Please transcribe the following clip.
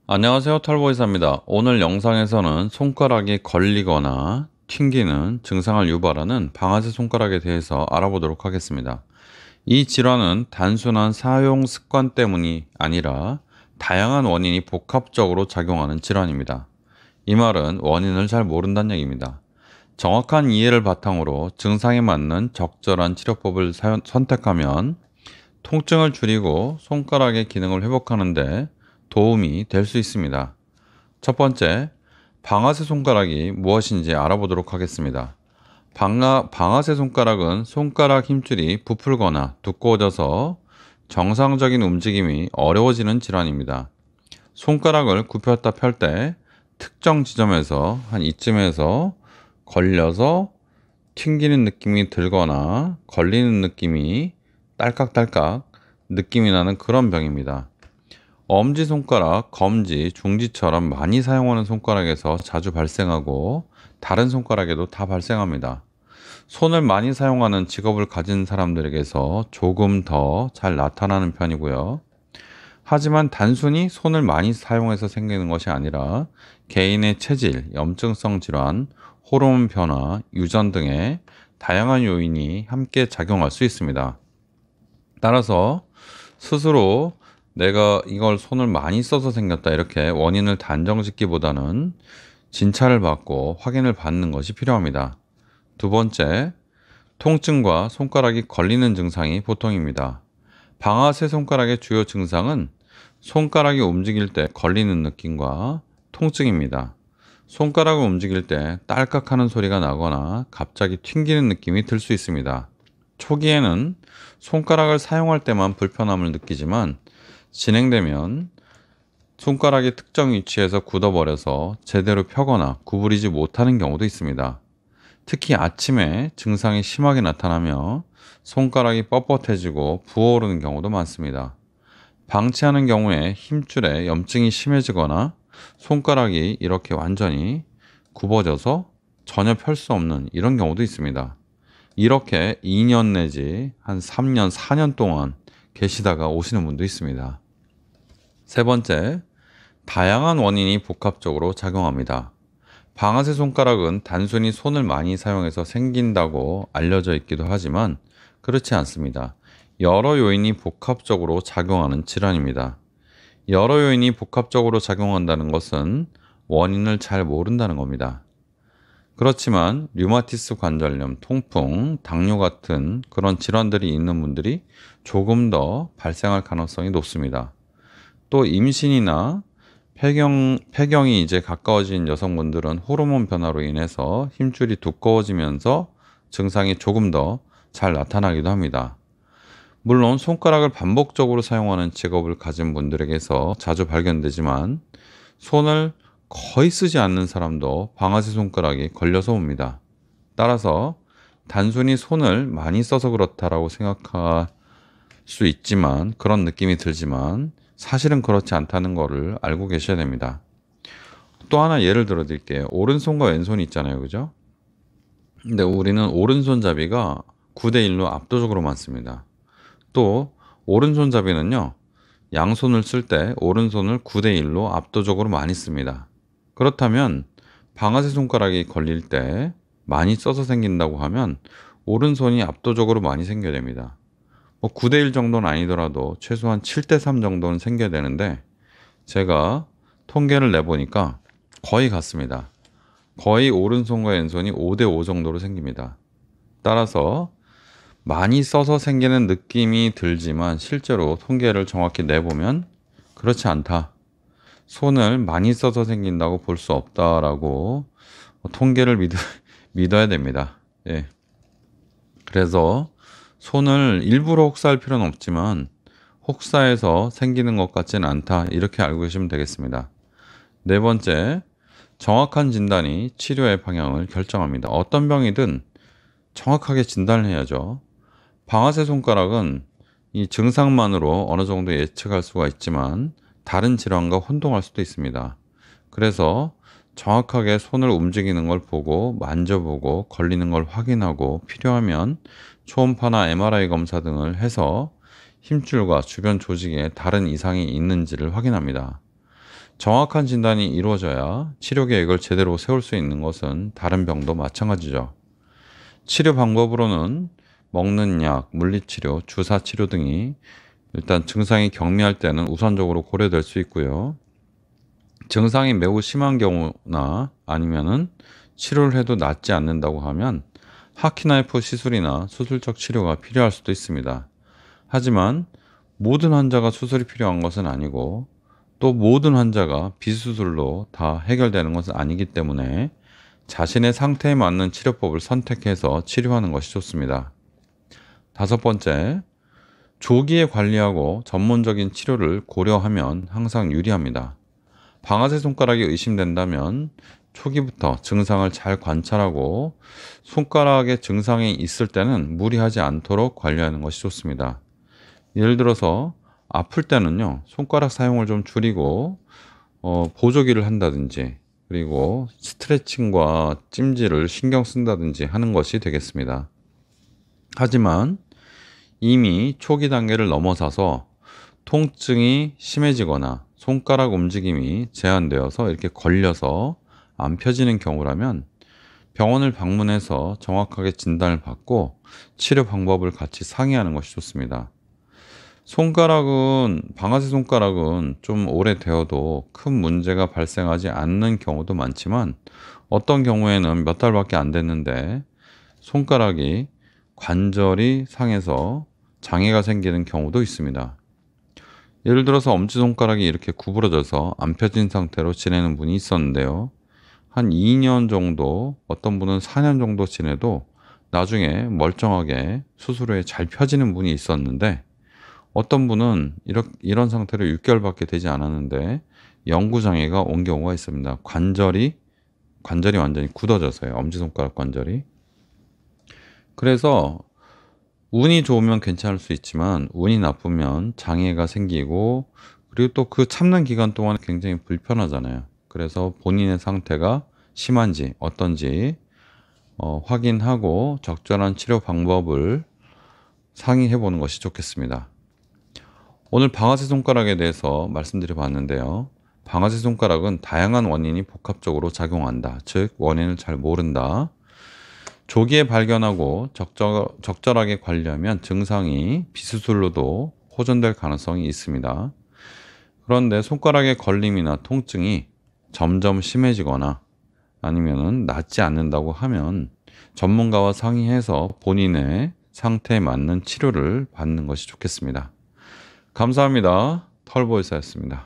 안녕하세요, 털보이사입니다. 오늘 영상에서는 손가락이 걸리거나 튕기는 증상을 유발하는 방아쇠 손가락에 대해서 알아보도록 하겠습니다. 이 질환은 단순한 사용 습관 때문이 아니라 다양한 원인이 복합적으로 작용하는 질환입니다. 이 말은 원인을 잘 모른다는 얘기입니다. 정확한 이해를 바탕으로 증상에 맞는 적절한 치료법을 선택하면 통증을 줄이고 손가락의 기능을 회복하는 데 도움이 될 수 있습니다. 첫 번째, 방아쇠 손가락이 무엇인지 알아보도록 하겠습니다. 방아쇠 손가락은 손가락 힘줄이 부풀거나 두꺼워져서 정상적인 움직임이 어려워지는 질환입니다. 손가락을 굽혔다 펼 때 특정 지점에서 한 이쯤에서 걸려서 튕기는 느낌이 들거나 걸리는 느낌이 딸깍딸깍 느낌이 나는 그런 병입니다. 엄지손가락, 검지, 중지처럼 많이 사용하는 손가락에서 자주 발생하고 다른 손가락에도 다 발생합니다. 손을 많이 사용하는 직업을 가진 사람들에게서 조금 더 잘 나타나는 편이고요. 하지만 단순히 손을 많이 사용해서 생기는 것이 아니라 개인의 체질, 염증성 질환, 호르몬 변화, 유전 등의 다양한 요인이 함께 작용할 수 있습니다. 따라서 스스로 내가 이걸 손을 많이 써서 생겼다 이렇게 원인을 단정짓기보다는 진찰을 받고 확인을 받는 것이 필요합니다. 두 번째, 통증과 손가락이 걸리는 증상이 보통입니다. 방아쇠 손가락의 주요 증상은 손가락이 움직일 때 걸리는 느낌과 통증입니다. 손가락을 움직일 때 딸깍하는 소리가 나거나 갑자기 튕기는 느낌이 들 수 있습니다. 초기에는 손가락을 사용할 때만 불편함을 느끼지만 진행되면 손가락이 특정 위치에서 굳어버려서 제대로 펴거나 구부리지 못하는 경우도 있습니다. 특히 아침에 증상이 심하게 나타나며 손가락이 뻣뻣해지고 부어오르는 경우도 많습니다. 방치하는 경우에 힘줄에 염증이 심해지거나 손가락이 이렇게 완전히 굽어져서 전혀 펼 수 없는 이런 경우도 있습니다. 이렇게 2년 내지 한 3년, 4년 동안 계시다가 오시는 분도 있습니다. 세 번째, 다양한 원인이 복합적으로 작용합니다. 방아쇠 손가락은 단순히 손을 많이 사용해서 생긴다고 알려져 있기도 하지만 그렇지 않습니다. 여러 요인이 복합적으로 작용하는 질환입니다. 여러 요인이 복합적으로 작용한다는 것은 원인을 잘 모른다는 겁니다. 그렇지만 류마티스 관절염, 통풍, 당뇨 같은 그런 질환들이 있는 분들이 조금 더 발생할 가능성이 높습니다. 또 임신이나 폐경이 이제 가까워진 여성분들은 호르몬 변화로 인해서 힘줄이 두꺼워지면서 증상이 조금 더 잘 나타나기도 합니다. 물론 손가락을 반복적으로 사용하는 직업을 가진 분들에게서 자주 발견되지만 손을 거의 쓰지 않는 사람도 방아쇠 손가락이 걸려서 옵니다. 따라서 단순히 손을 많이 써서 그렇다라고 생각할 수 있지만 그런 느낌이 들지만 사실은 그렇지 않다는 것을 알고 계셔야 됩니다. 또 하나 예를 들어 드릴게요. 오른손과 왼손이 있잖아요. 그죠? 근데 우리는 오른손잡이가 9대1로 압도적으로 많습니다. 또 오른손잡이는요. 양손을 쓸 때 오른손을 9대1로 압도적으로 많이 씁니다. 그렇다면 방아쇠 손가락이 걸릴 때 많이 써서 생긴다고 하면 오른손이 압도적으로 많이 생겨야 됩니다. 9대1 정도는 아니더라도 최소한 7대3 정도는 생겨야 되는데 제가 통계를 내보니까 거의 같습니다. 거의 오른손과 왼손이 5대5 정도로 생깁니다. 따라서 많이 써서 생기는 느낌이 들지만 실제로 통계를 정확히 내보면 그렇지 않다. 손을 많이 써서 생긴다고 볼 수 없다라고 통계를 믿어야 됩니다. 예. 그래서 손을 일부러 혹사할 필요는 없지만 혹사해서 생기는 것 같지는 않다. 이렇게 알고 계시면 되겠습니다. 네 번째, 정확한 진단이 치료의 방향을 결정합니다. 어떤 병이든 정확하게 진단을 해야죠. 방아쇠 손가락은 이 증상만으로 어느 정도 예측할 수가 있지만 다른 질환과 혼동할 수도 있습니다. 그래서 정확하게 손을 움직이는 걸 보고 만져보고 걸리는 걸 확인하고 필요하면 초음파나 MRI 검사 등을 해서 힘줄과 주변 조직에 다른 이상이 있는지를 확인합니다. 정확한 진단이 이루어져야 치료 계획을 제대로 세울 수 있는 것은 다른 병도 마찬가지죠. 치료 방법으로는 먹는 약, 물리치료, 주사치료 등이 일단 증상이 경미할 때는 우선적으로 고려될 수 있고요. 증상이 매우 심한 경우나 아니면은 치료를 해도 낫지 않는다고 하면 하키나이프 시술이나 수술적 치료가 필요할 수도 있습니다. 하지만 모든 환자가 수술이 필요한 것은 아니고 또 모든 환자가 비수술로 다 해결되는 것은 아니기 때문에 자신의 상태에 맞는 치료법을 선택해서 치료하는 것이 좋습니다. 다섯 번째, 조기에 관리하고 전문적인 치료를 고려하면 항상 유리합니다. 방아쇠 손가락이 의심된다면 초기부터 증상을 잘 관찰하고 손가락에 증상이 있을 때는 무리하지 않도록 관리하는 것이 좋습니다. 예를 들어서 아플 때는요, 손가락 사용을 좀 줄이고 보조기를 한다든지 그리고 스트레칭과 찜질을 신경 쓴다든지 하는 것이 되겠습니다. 하지만 이미 초기 단계를 넘어서서 통증이 심해지거나 손가락 움직임이 제한되어서 이렇게 걸려서 안 펴지는 경우라면 병원을 방문해서 정확하게 진단을 받고 치료 방법을 같이 상의하는 것이 좋습니다. 방아쇠 손가락은 좀 오래되어도 큰 문제가 발생하지 않는 경우도 많지만 어떤 경우에는 몇 달밖에 안 됐는데 손가락이 관절이 상해서 장애가 생기는 경우도 있습니다. 예를 들어서 엄지손가락이 이렇게 구부러져서 안 펴진 상태로 지내는 분이 있었는데요. 한 2년 정도, 어떤 분은 4년 정도 지내도 나중에 멀쩡하게 수술 후에 잘 펴지는 분이 있었는데 어떤 분은 이런 상태로 6개월밖에 되지 않았는데 영구장애가 온 경우가 있습니다. 관절이 완전히 굳어져서요. 엄지손가락 관절이. 그래서 운이 좋으면 괜찮을 수 있지만 운이 나쁘면 장애가 생기고 그리고 또 그 참는 기간 동안 굉장히 불편하잖아요. 그래서 본인의 상태가 심한지 어떤지 확인하고 적절한 치료 방법을 상의해 보는 것이 좋겠습니다. 오늘 방아쇠 손가락에 대해서 말씀드려 봤는데요. 방아쇠 손가락은 다양한 원인이 복합적으로 작용한다. 즉 원인을 잘 모른다. 조기에 발견하고 적절하게 관리하면 증상이 비수술로도 호전될 가능성이 있습니다. 그런데 손가락의 걸림이나 통증이 점점 심해지거나 아니면은 낫지 않는다고 하면 전문가와 상의해서 본인의 상태에 맞는 치료를 받는 것이 좋겠습니다. 감사합니다. 털보이사였습니다.